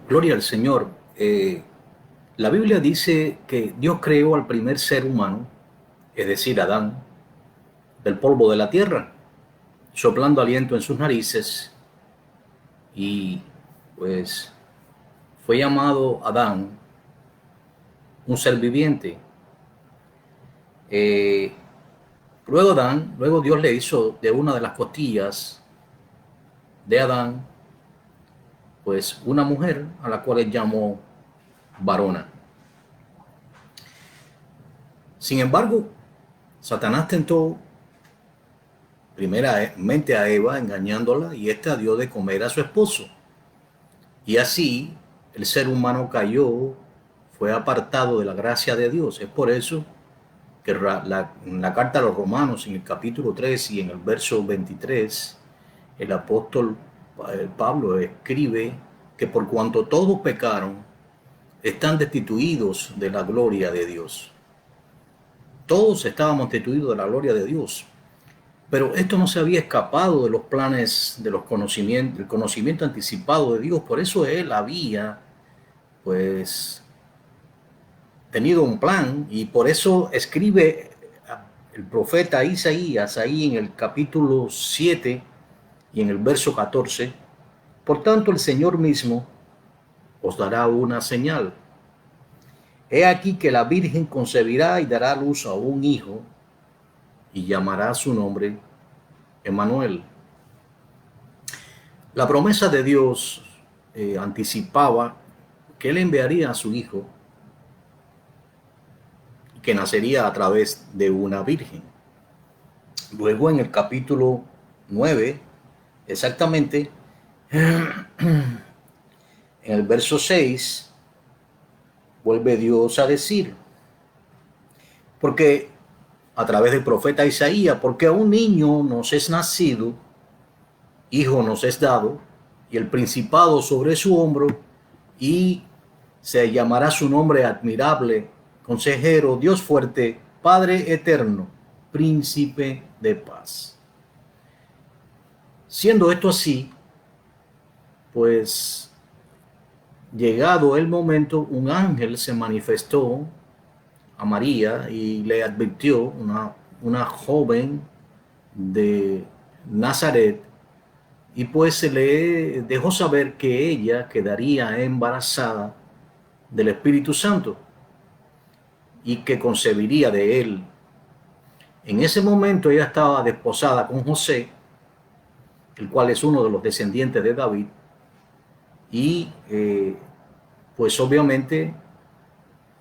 Gloria al Señor. La Biblia dice que Dios creó al primer ser humano, es decir, Adán, del polvo de la tierra, soplando aliento en sus narices y pues fue llamado Adán un ser viviente. Eh, luego Dios le hizo de una de las costillas de Adán, pues una mujer a la cual él llamó varona. Sin embargo, Satanás tentó primeramente a Eva engañándola y ésta dio de comer a su esposo. Y así el ser humano cayó, fue apartado de la gracia de Dios. Es por eso que en la carta a los Romanos, en el capítulo 3 y en el verso 23, el apóstol Pablo escribe que por cuanto todos pecaron, están destituidos de la gloria de Dios. Todos estábamos destituidos de la gloria de Dios. Pero esto no se había escapado de los planes, de los conocimientos, del conocimiento anticipado de Dios. Por eso él había, pues, tenido un plan y por eso escribe el profeta Isaías ahí en el capítulo 7 y en el verso 14. Por tanto, el Señor mismo os dará una señal. He aquí que la Virgen concebirá y dará a luz a un hijo y llamará su nombre Emmanuel. La promesa de Dios anticipaba que Él enviaría a su Hijo, que nacería a través de una virgen. Luego en el capítulo 9, exactamente, en el verso 6, vuelve Dios a decir, porque a través del profeta Isaías, porque a un niño nos es nacido, hijo nos es dado, y el principado sobre su hombro, y se llamará su nombre admirable, consejero, Dios fuerte, Padre eterno, príncipe de paz. Siendo esto así, pues llegado el momento, un ángel se manifestó a María y le advirtió, una joven de Nazaret, y pues se le dejó saber que ella quedaría embarazada del Espíritu Santo y que concebiría de él. En ese momento ella estaba desposada con José, el cual es uno de los descendientes de David, y pues obviamente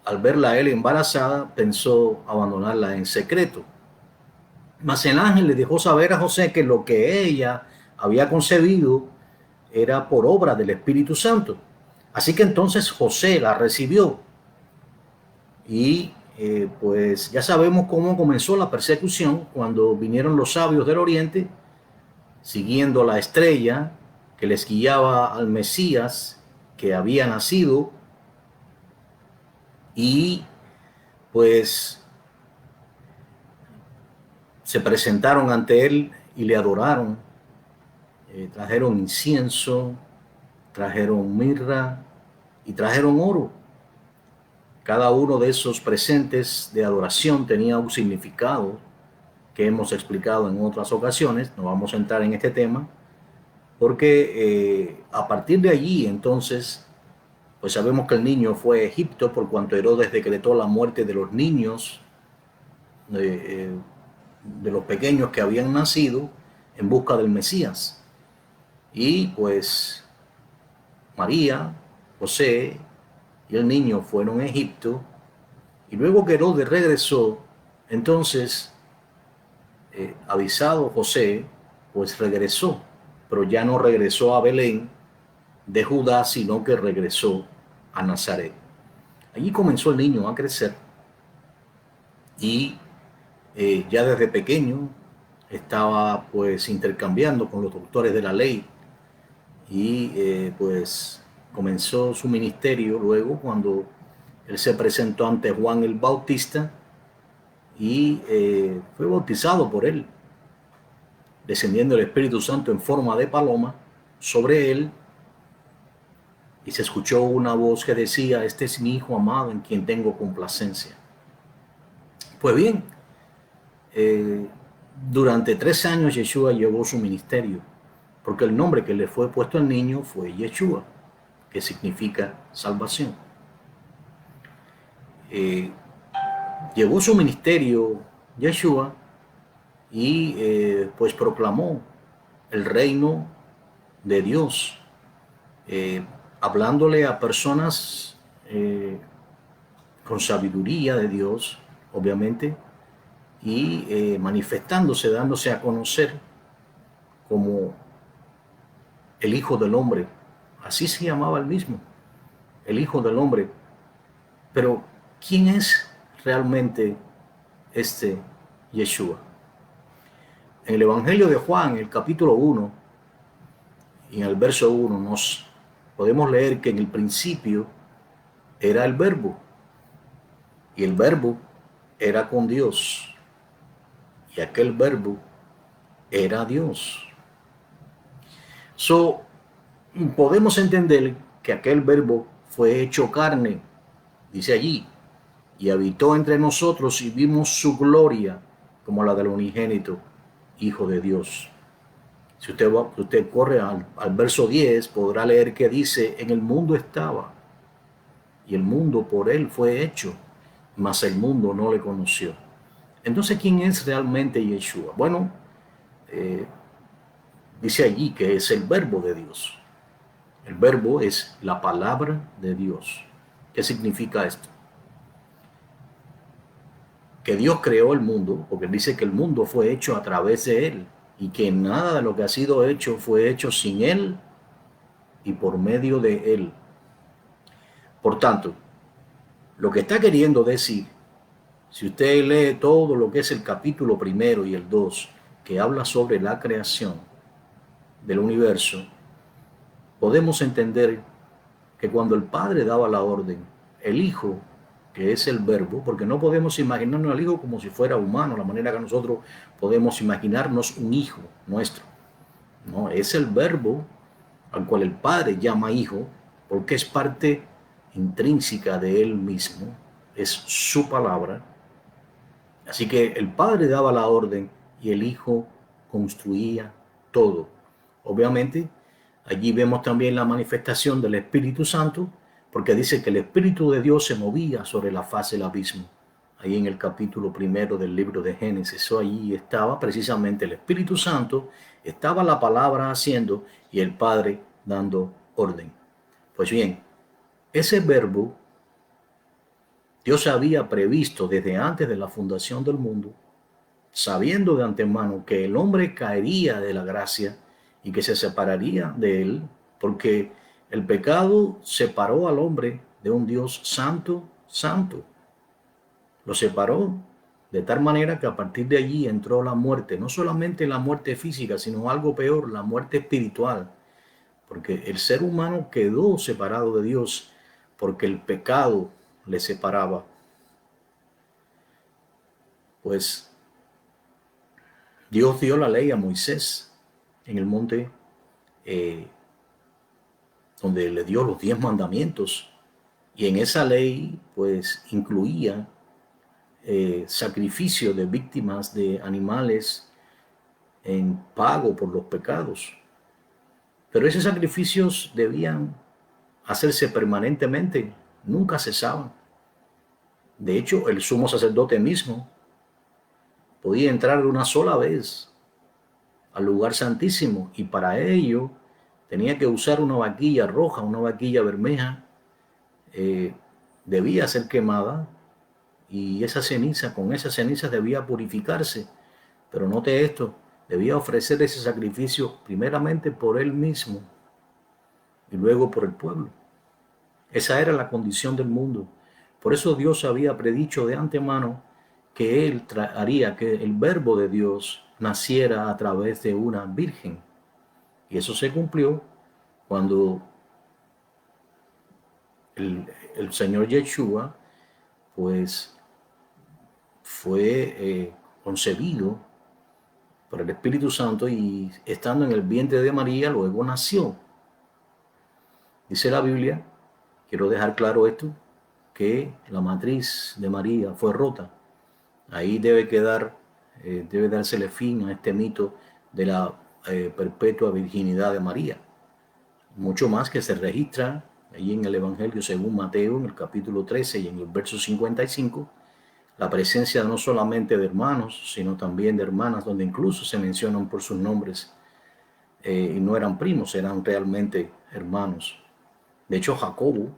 al verla a él embarazada pensó abandonarla en secreto. Mas el ángel le dejó saber a José que lo que ella había concebido era por obra del Espíritu Santo. Así que entonces José la recibió y pues ya sabemos cómo comenzó la persecución cuando vinieron los sabios del oriente siguiendo la estrella que les guiaba al Mesías que había nacido y pues se presentaron ante él y le adoraron. Trajeron incienso, trajeron mirra y trajeron oro. Cada uno de esos presentes de adoración tenía un significado que hemos explicado en otras ocasiones. No vamos a entrar en este tema porque a partir de allí entonces pues sabemos que el niño fue a Egipto por cuanto Herodes decretó la muerte de los niños, de los pequeños que habían nacido en busca del Mesías. Y pues María, José y el niño fueron a Egipto y luego que Herodes regresó, entonces avisado José, pues regresó, pero ya no regresó a Belén de Judá, sino que regresó a Nazaret. Allí comenzó el niño a crecer y ya desde pequeño estaba pues intercambiando con los doctores de la ley y pues comenzó su ministerio luego cuando él se presentó ante Juan el Bautista y fue bautizado por él, descendiendo el Espíritu Santo en forma de paloma sobre él y se escuchó una voz que decía: este es mi Hijo amado en quien tengo complacencia. Pues bien, eh, durante 3 años Yeshua llevó su ministerio, porque el nombre que le fue puesto al niño fue Yeshua, que significa salvación. Eh, Llevó su ministerio Yeshua y pues proclamó el reino de Dios, eh, hablándole a personas con sabiduría de Dios, obviamente, y manifestándose, dándose a conocer como el Hijo del Hombre. Así se llamaba el mismo, el Hijo del Hombre. Pero, ¿quién es realmente este Yeshua? En el Evangelio de Juan, el capítulo 1, y en el verso 1, nos podemos leer que en el principio era el Verbo, y el Verbo era con Dios, y aquel Verbo era Dios. So, podemos entender que aquel Verbo fue hecho carne, dice allí, y habitó entre nosotros y vimos su gloria como la del unigénito Hijo de Dios. Si usted corre al verso 10, podrá leer que dice: en el mundo estaba, y el mundo por él fue hecho, mas el mundo no le conoció. Entonces, ¿quién es realmente Yeshua? Bueno, eh, dice allí que es el verbo de Dios. El verbo es la palabra de Dios. ¿Qué significa esto? Que Dios creó el mundo, porque dice que el mundo fue hecho a través de él, y que nada de lo que ha sido hecho fue hecho sin él y por medio de él. Por tanto, lo que está queriendo decir, si usted lee todo lo que es el capítulo 1 y el 2, que habla sobre la creación del universo, podemos entender que cuando el Padre daba la orden, el Hijo, que es el Verbo, porque no podemos imaginarnos al Hijo como si fuera humano, la manera que nosotros podemos imaginarnos un hijo nuestro. No, es el Verbo al cual el Padre llama Hijo, porque es parte intrínseca de Él mismo, es su palabra. Así que el Padre daba la orden y el Hijo construía todo. Obviamente, allí vemos también la manifestación del Espíritu Santo, porque dice que el Espíritu de Dios se movía sobre la faz del abismo. Ahí en el capítulo 1 del libro de Génesis, eso allí estaba precisamente el Espíritu Santo, estaba la palabra haciendo y el Padre dando orden. Pues bien, ese verbo Dios había previsto desde antes de la fundación del mundo, sabiendo de antemano que el hombre caería de la gracia y que se separaría de él, porque el pecado separó al hombre de un Dios santo, santo. Lo separó de tal manera que a partir de allí entró la muerte, no solamente la muerte física, sino algo peor, la muerte espiritual, porque el ser humano quedó separado de Dios porque el pecado le separaba. Pues Dios dio la ley a Moisés en el monte eh, donde le dio los 10 mandamientos. Y en esa ley, pues, incluía sacrificio de víctimas de animales en pago por los pecados. Pero esos sacrificios debían hacerse permanentemente, nunca cesaban. De hecho, el sumo sacerdote mismo podía entrar una sola vez al lugar santísimo y para ello tenía que usar una vaquilla roja, una vaquilla bermeja, eh, debía ser quemada y esa ceniza, con esa ceniza debía purificarse. Pero note esto, debía ofrecer ese sacrificio primeramente por él mismo y luego por el pueblo. Esa era la condición del mundo. Por eso Dios había predicho de antemano que Él haría que el verbo de Dios naciera a través de una virgen. Y eso se cumplió cuando el Señor Yeshua pues fue concebido por el Espíritu Santo y estando en el vientre de María luego nació. Dice la Biblia, quiero dejar claro esto, que la matriz de María fue rota. Ahí debe dársele fin a este mito de la perpetua virginidad de María. Mucho más que se registra ahí en el Evangelio según Mateo, en el capítulo 13 y en el verso 55, la presencia no solamente de hermanos, sino también de hermanas, donde incluso se mencionan por sus nombres, y no eran primos, eran realmente hermanos. De hecho, Jacobo,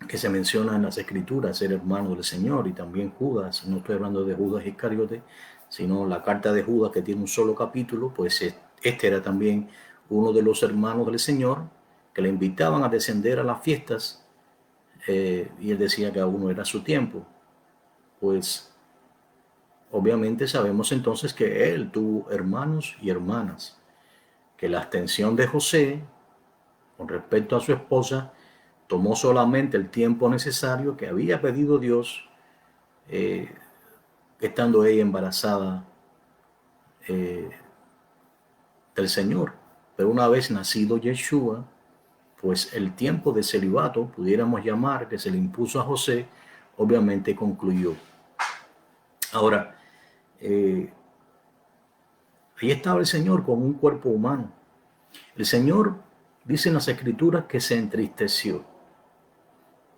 que se menciona en las Escrituras, ser hermano del Señor, y también Judas, no estoy hablando de Judas Iscariote, sino la carta de Judas, que tiene un solo capítulo, pues este era también uno de los hermanos del Señor, que le invitaban a descender a las fiestas, y él decía que aún no era su tiempo. Pues obviamente sabemos entonces que él tuvo hermanos y hermanas, que la abstención de José con respecto a su esposa tomó solamente el tiempo necesario que había pedido Dios, eh, estando ella embarazada eh, del Señor. Pero una vez nacido Yeshua, pues el tiempo de celibato, pudiéramos llamar, que se le impuso a José, obviamente concluyó. Ahora, ahí estaba el Señor con un cuerpo humano. El Señor, dice en las Escrituras, que se entristeció.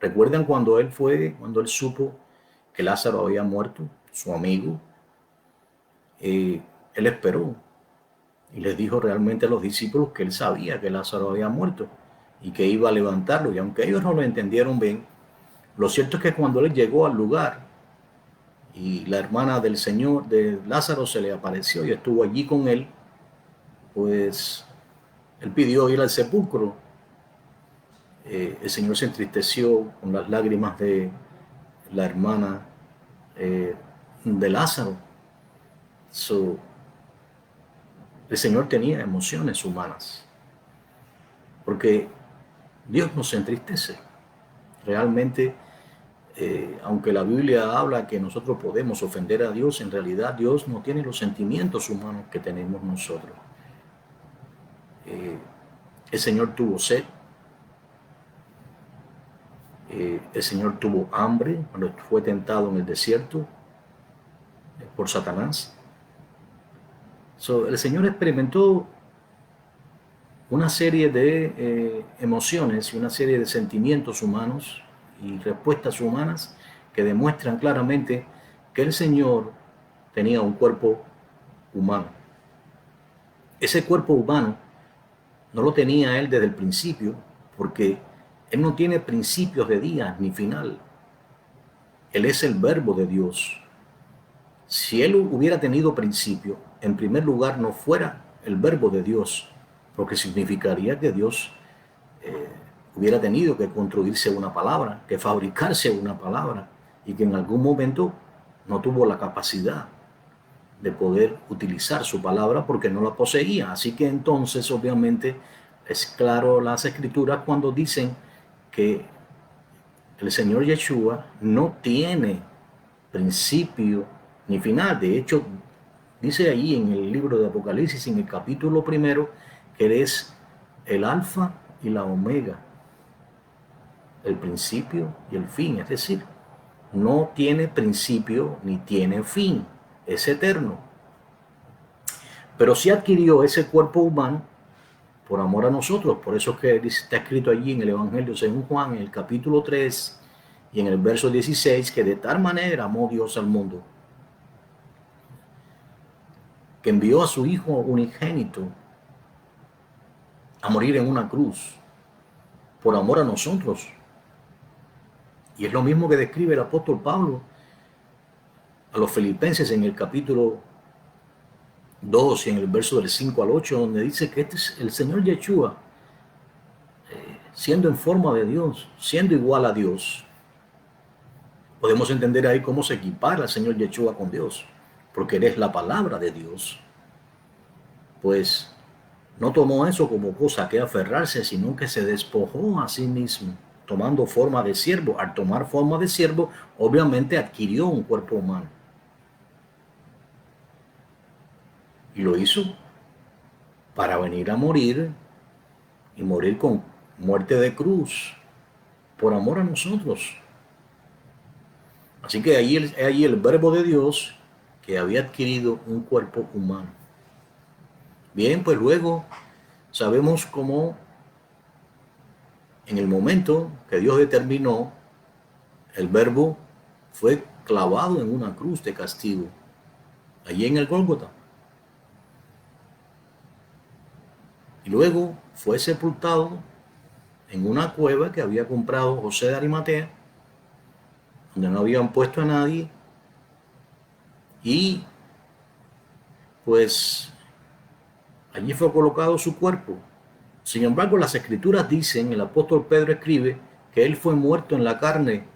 ¿Recuerdan cuando él supo que Lázaro había muerto, su amigo? Él esperó y les dijo realmente a los discípulos que él sabía que Lázaro había muerto y que iba a levantarlo. Y aunque ellos no lo entendieron bien, lo cierto es que cuando él llegó al lugar y la hermana del Señor, de Lázaro, se le apareció y estuvo allí con él, pues él pidió ir al sepulcro. El Señor se entristeció con las lágrimas de la hermana de Lázaro. So, el Señor tenía emociones humanas, porque Dios nos entristece. Realmente, aunque la Biblia habla que nosotros podemos ofender a Dios, en realidad Dios no tiene los sentimientos humanos que tenemos nosotros. El Señor tuvo sed, el Señor tuvo hambre cuando fue tentado en el desierto por Satanás. El Señor experimentó una serie de emociones y una serie de sentimientos humanos y respuestas humanas que demuestran claramente que el Señor tenía un cuerpo humano. Ese cuerpo humano no lo tenía él desde el principio, porque él no tiene principios de día ni final. Él es el verbo de Dios. Si él hubiera tenido principio, en primer lugar no fuera el verbo de Dios, porque significaría que Dios hubiera tenido que construirse una palabra, que fabricarse una palabra, y que en algún momento no tuvo la capacidad de poder utilizar su palabra porque no la poseía. Así que entonces, obviamente, es claro las Escrituras cuando dicen que el Señor Yeshua no tiene principio ni final. De hecho, dice ahí en el libro de Apocalipsis, en el capítulo 1, que Él es el alfa y la omega, el principio y el fin. Es decir, no tiene principio ni tiene fin, es eterno. Pero sí adquirió ese cuerpo humano por amor a nosotros. Por eso es que está escrito allí en el Evangelio según Juan, en el capítulo 3 y en el verso 16, que de tal manera amó Dios al mundo, que envió a su Hijo unigénito a morir en una cruz por amor a nosotros. Y es lo mismo que describe el apóstol Pablo a los filipenses en el capítulo 2 y en el verso del 5 al 8, donde dice que este es el Señor Yeshua, siendo en forma de Dios, siendo igual a Dios. Podemos entender ahí cómo se equipara el Señor Yeshua con Dios, porque Él es la palabra de Dios. Pues no tomó eso como cosa que aferrarse, sino que se despojó a sí mismo, tomando forma de siervo. Al tomar forma de siervo, obviamente adquirió un cuerpo humano. Y lo hizo para venir a morir y morir con muerte de cruz, por amor a nosotros. Así que ahí el verbo de Dios que había adquirido un cuerpo humano. Bien, pues luego sabemos cómo en el momento que Dios determinó, el verbo fue clavado en una cruz de castigo, allí en el Gólgota. Y luego fue sepultado en una cueva que había comprado José de Arimatea, donde no habían puesto a nadie, y pues allí fue colocado su cuerpo. Sin embargo, las escrituras dicen, el apóstol Pedro escribe, que él fue muerto en la carne,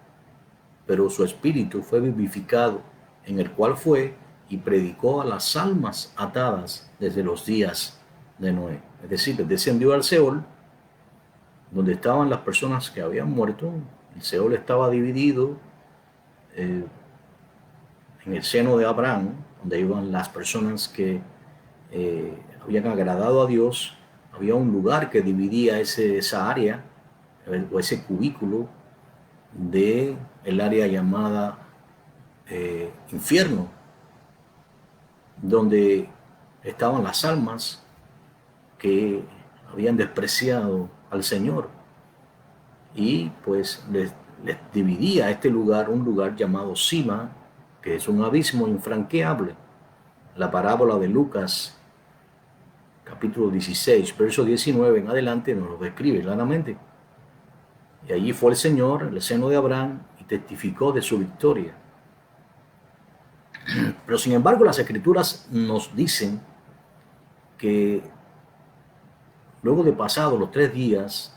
pero su espíritu fue vivificado, en el cual fue y predicó a las almas atadas desde los días de Noé. Es decir, descendió al Seol, donde estaban las personas que habían muerto. El Seol estaba dividido en el seno de Abraham, donde iban las personas que habían agradado a Dios. Había un lugar que dividía esa área o ese cubículo de el área llamada infierno, donde estaban las almas que habían despreciado al Señor, y pues les dividía este lugar, un lugar llamado Sima, que es un abismo infranqueable. La parábola de Lucas capítulo 16, verso 19 en adelante nos lo describe claramente. Y allí fue el Señor, en el seno de Abraham, y testificó de su victoria. Pero sin embargo, las escrituras nos dicen que luego de pasados los 3 días,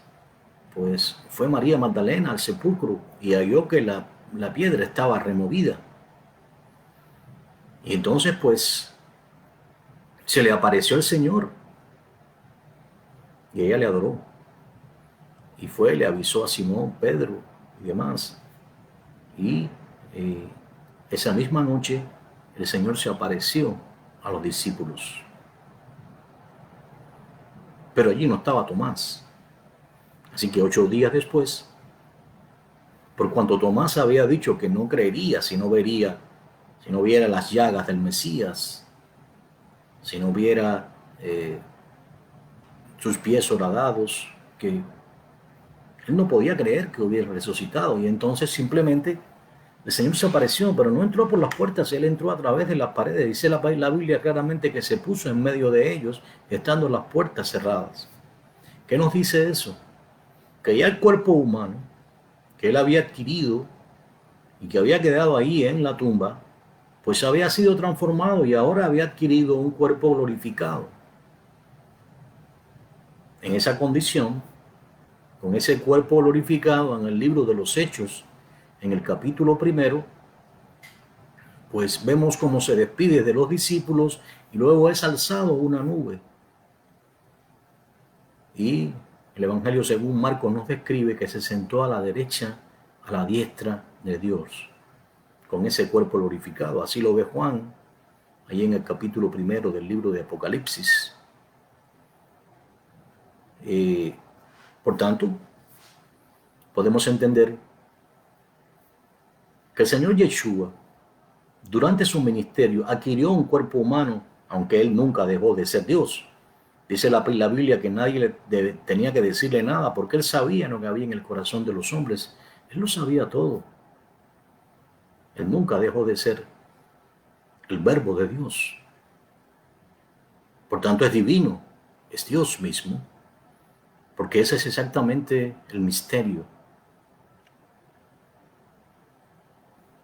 pues fue María Magdalena al sepulcro y halló que la piedra estaba removida. Y entonces pues se le apareció el Señor y ella le adoró. Y fue, le avisó a Simón, Pedro y demás. Y esa misma noche el Señor se apareció a los discípulos. Pero allí no estaba Tomás. Así que 8 días después, por cuanto Tomás había dicho que no creería si no viera las llagas del Mesías, si no viera sus pies horadados, que él no podía creer que hubiera resucitado. Y entonces simplemente el Señor se apareció, pero no entró por las puertas, él entró a través de las paredes. Dice la Biblia claramente que se puso en medio de ellos, estando las puertas cerradas. ¿Qué nos dice eso? Que ya el cuerpo humano que él había adquirido y que había quedado ahí en la tumba, pues había sido transformado y ahora había adquirido un cuerpo glorificado. En esa condición, con ese cuerpo glorificado, en el libro de los Hechos, en el capítulo 1, pues vemos cómo se despide de los discípulos y luego es alzado una nube. Y el Evangelio según Marcos nos describe que se sentó a la derecha, a la diestra de Dios, con ese cuerpo glorificado. Así lo ve Juan, ahí en el capítulo 1 del libro de Apocalipsis. Por tanto, podemos entender que el Señor Yeshua, durante su ministerio, adquirió un cuerpo humano, aunque él nunca dejó de ser Dios. Dice la Biblia que nadie tenía que decirle nada, porque él sabía lo que había en el corazón de los hombres. Él lo sabía todo. Él nunca dejó de ser el verbo de Dios. Por tanto, es divino, es Dios mismo, porque ese es exactamente el misterio.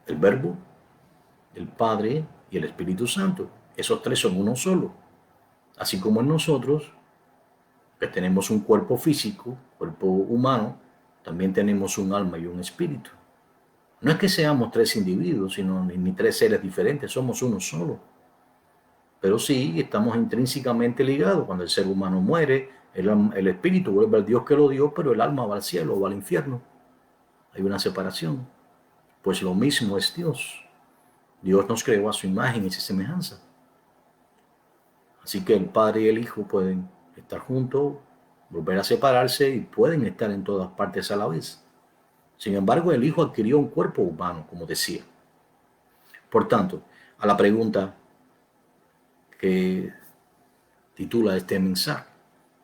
El verbo, el Padre y el Espíritu Santo. Esos 3 son uno solo. Así como en nosotros, que tenemos un cuerpo físico, cuerpo humano, también tenemos un alma y un espíritu. No es que seamos 3 individuos, sino ni 3 seres diferentes, somos uno solo. Pero sí, estamos intrínsecamente ligados. Cuando el ser humano muere, el espíritu vuelve al Dios que lo dio, pero el alma va al cielo o va al infierno. Hay una separación. Pues lo mismo es Dios. Dios nos creó a su imagen y su semejanza. Así que el Padre y el Hijo pueden estar juntos volver a separarse y pueden estar en todas partes a la vez. Sin embargo, el Hijo adquirió un cuerpo humano, como decía. Por tanto, a la pregunta que titula este mensaje,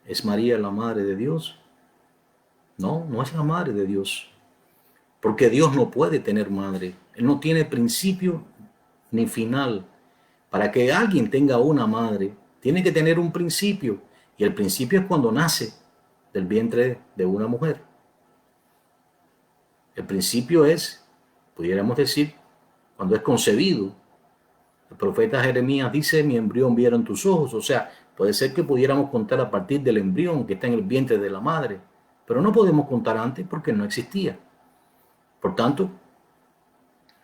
¿es María la madre de Dios? No, no es la madre de Dios, porque Dios no puede tener madre. Él no tiene principio ni final. Para que alguien tenga una madre, tiene que tener un principio, y el principio es cuando nace del vientre de una mujer. El principio es, pudiéramos decir, cuando es concebido. El profeta Jeremías dice, mi embrión vieron tus ojos. O sea, puede ser que pudiéramos contar a partir del embrión que está en el vientre de la madre, pero no podemos contar antes porque no existía. Por tanto,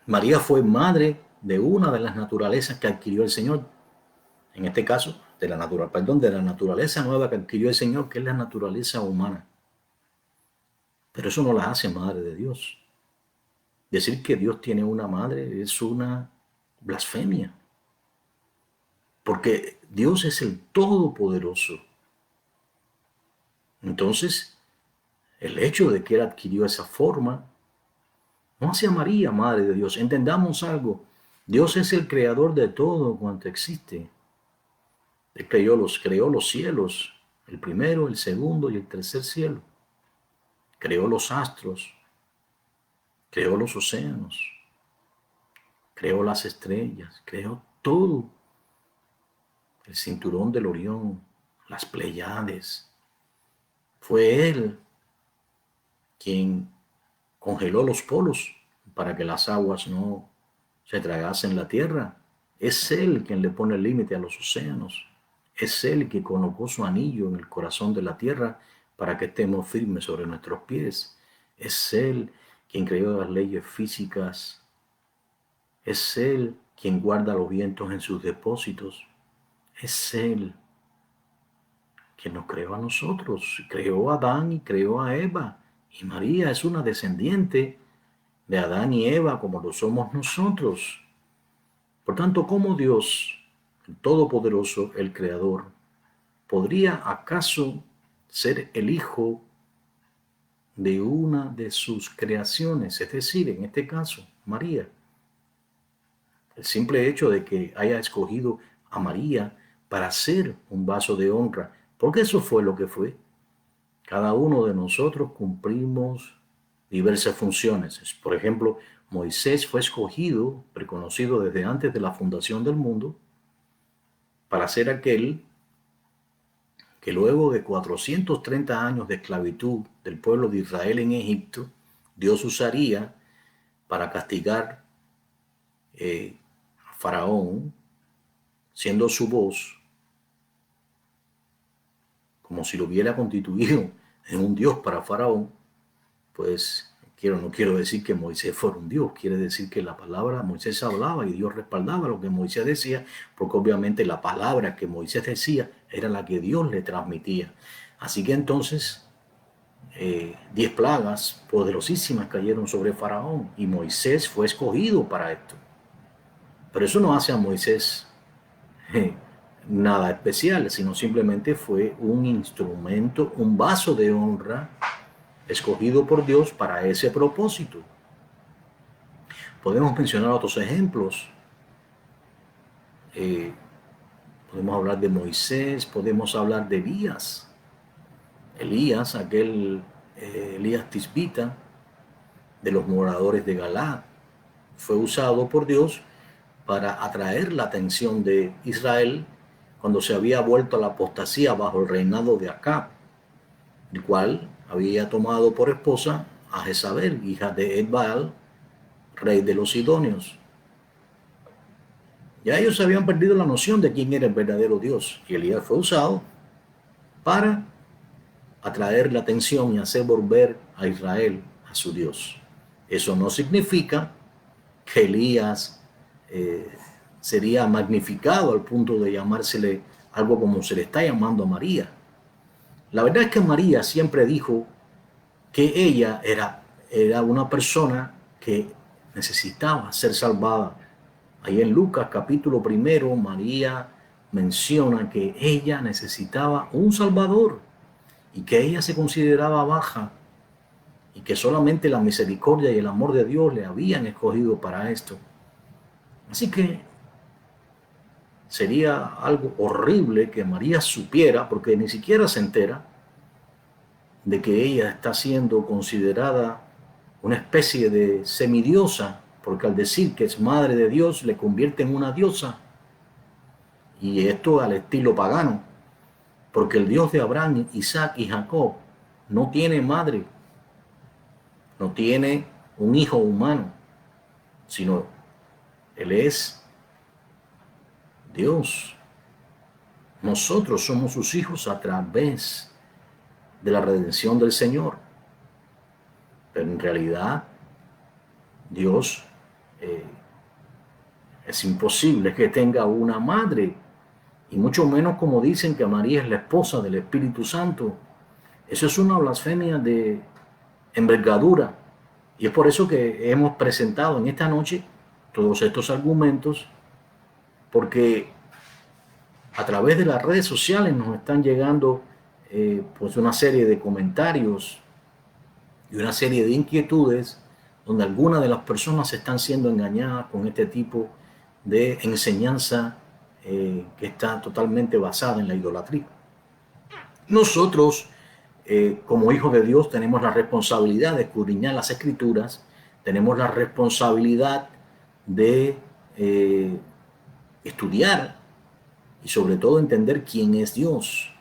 María fue madre de una de las naturalezas que adquirió el Señor. En este caso, de la naturaleza nueva que adquirió el Señor, que es la naturaleza humana. Pero eso no la hace madre de Dios. Decir que Dios tiene una madre es una blasfemia. Porque Dios es el Todopoderoso. Entonces, el hecho de que Él adquirió esa forma no hace a María madre de Dios. Entendamos algo. Dios es el creador de todo cuanto existe. Él creó los cielos, el primero, el segundo y el tercer cielo. Creó los astros, creó los océanos, creó las estrellas, creó todo. El cinturón del Orión, las Pleiades. Fue Él quien congeló los polos para que las aguas no se tragasen la tierra. Es Él quien le pone el límite a los océanos. Es Él quien colocó su anillo en el corazón de la tierra para que estemos firmes sobre nuestros pies. Es Él quien creó las leyes físicas. Es Él quien guarda los vientos en sus depósitos. Es Él quien nos creó a nosotros. Creó a Adán y creó a Eva. Y María es una descendiente de Adán y Eva como lo somos nosotros. Por tanto, ¿cómo Dios, el Todopoderoso, el Creador, podría acaso ser el hijo de una de sus creaciones? Es decir, en este caso, María. El simple hecho de que haya escogido a María para ser un vaso de honra, porque eso fue lo que fue. Cada uno de nosotros cumplimos diversas funciones. Por ejemplo, Moisés fue escogido, reconocido desde antes de la fundación del mundo, para ser aquel que luego de 430 años de esclavitud del pueblo de Israel en Egipto, Dios usaría para castigar a Faraón, siendo su voz como si lo hubiera constituido en un Dios para Faraón. Pues no quiero decir que Moisés fuera un Dios, quiere decir que la palabra Moisés hablaba y Dios respaldaba lo que Moisés decía, porque obviamente la palabra que Moisés decía era la que Dios le transmitía. Así que entonces 10 plagas poderosísimas cayeron sobre Faraón y Moisés fue escogido para esto. Pero eso no hace a Moisés nada especial, sino simplemente fue un instrumento, un vaso de honra escogido por Dios para ese propósito. Podemos mencionar otros ejemplos. Podemos hablar de Moisés, podemos hablar de Elías. Elías, aquel Elías Tisbita, de los moradores de Galaad, fue usado por Dios para atraer la atención de Israel cuando se había vuelto a la apostasía bajo el reinado de Acab, el cual había tomado por esposa a Jezabel, hija de Edbaal, rey de los Sidonios. Ya ellos habían perdido la noción de quién era el verdadero Dios, y Elías fue usado para atraer la atención y hacer volver a Israel a su Dios. Eso no significa que Elías sería magnificado al punto de llamársele algo como se le está llamando a María. La verdad es que María siempre dijo que ella era una persona que necesitaba ser salvada. Ahí en Lucas capítulo 1, María menciona que ella necesitaba un Salvador. y que ella se consideraba baja y que solamente la misericordia y el amor de Dios le habían escogido para esto. Así que sería algo horrible que María supiera, porque ni siquiera se entera, de que ella está siendo considerada una especie de semidiosa, porque al decir que es madre de Dios le convierte en una diosa, y esto al estilo pagano, porque el Dios de Abraham, Isaac y Jacob no tiene madre, no tiene un hijo humano, sino Él es Dios. Nosotros somos sus hijos a través de la redención del Señor. Pero en realidad, Dios es imposible que tenga una madre, y mucho menos como dicen que María es la esposa del Espíritu Santo. Eso es una blasfemia de envergadura. Y es por eso que hemos presentado en esta noche todos estos argumentos, porque a través de las redes sociales nos están llegando pues una serie de comentarios y una serie de inquietudes donde algunas de las personas están siendo engañadas con este tipo de enseñanza que está totalmente basada en la idolatría. Nosotros, como hijos de Dios, tenemos la responsabilidad de escudriñar las Escrituras, tenemos la responsabilidad de estudiar y sobre todo entender quién es Dios,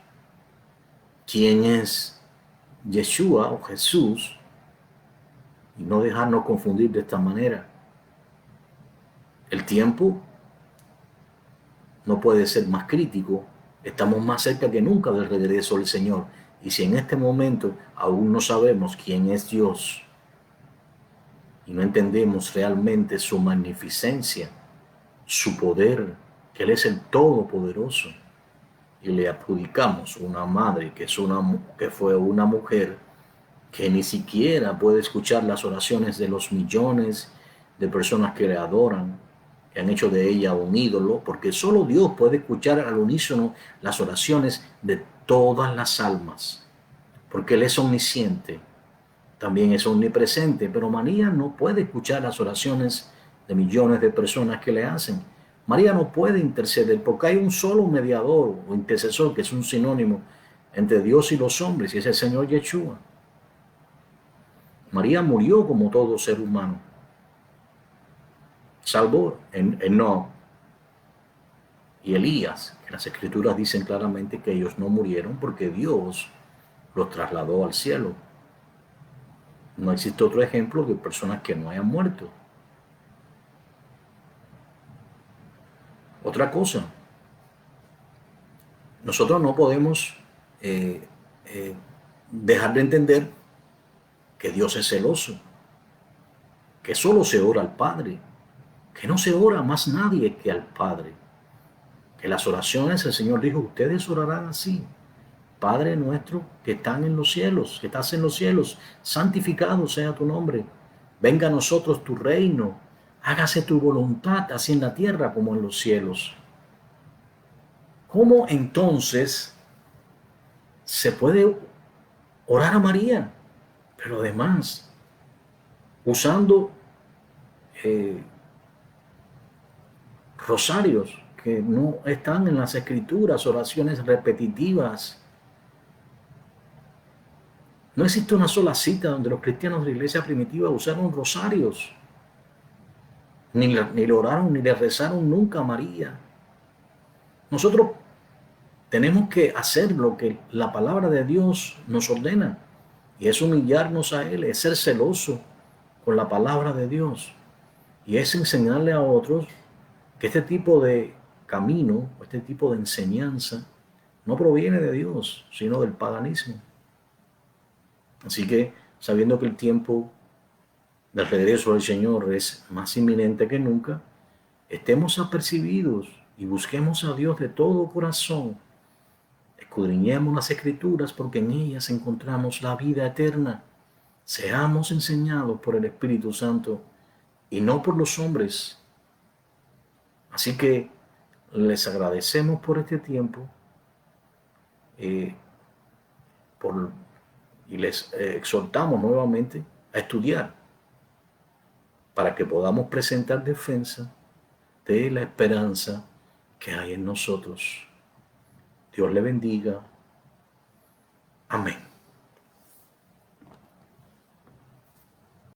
quién es Yeshua o Jesús, y no dejarnos confundir de esta manera. El tiempo no puede ser más crítico. Estamos más cerca que nunca del regreso del Señor. Y si en este momento aún no sabemos quién es Dios y no entendemos realmente su magnificencia, su poder, que Él es el Todopoderoso, y le adjudicamos una madre que fue una mujer que ni siquiera puede escuchar las oraciones de los millones de personas que le adoran, que han hecho de ella un ídolo, porque solo Dios puede escuchar al unísono las oraciones de todas las almas, porque Él es omnisciente, también es omnipresente, pero María no puede escuchar las oraciones de millones de personas que le hacen. María no puede interceder porque hay un solo mediador o intercesor que es un sinónimo entre Dios y los hombres, y es el Señor Yeshua. María murió como todo ser humano, salvo Enoc y Elías, que las Escrituras dicen claramente que ellos no murieron porque Dios los trasladó al cielo. No existe otro ejemplo de personas que no hayan muerto. Otra cosa, nosotros no podemos eh, eh, dejar de entender que Dios es celoso, que solo se ora al Padre, que no se ora a más nadie que al Padre, que las oraciones, el Señor dijo, ustedes orarán así: Padre nuestro que están en los cielos, que estás en los cielos, santificado sea tu nombre, venga a nosotros tu reino, hágase tu voluntad, así en la tierra como en los cielos. ¿Cómo entonces se puede orar a María? Pero además, usando eh, rosarios que no están en las Escrituras, oraciones repetitivas. No existe una sola cita donde los cristianos de la iglesia primitiva usaron rosarios, ni le oraron, ni le rezaron nunca a María. Nosotros tenemos que hacer lo que la palabra de Dios nos ordena, y es humillarnos a Él, es ser celoso con la palabra de Dios, y es enseñarle a otros que este tipo de camino, este tipo de enseñanza, no proviene de Dios, sino del paganismo. Así que, sabiendo que el tiempo del regreso del Señor es más inminente que nunca, estemos apercibidos y busquemos a Dios de todo corazón. Escudriñemos las Escrituras porque en ellas encontramos la vida eterna. Seamos enseñados por el Espíritu Santo y no por los hombres. Así que les agradecemos por este tiempo. y les exhortamos nuevamente a estudiar para que podamos presentar defensa de la esperanza que hay en nosotros. Dios le bendiga. Amén.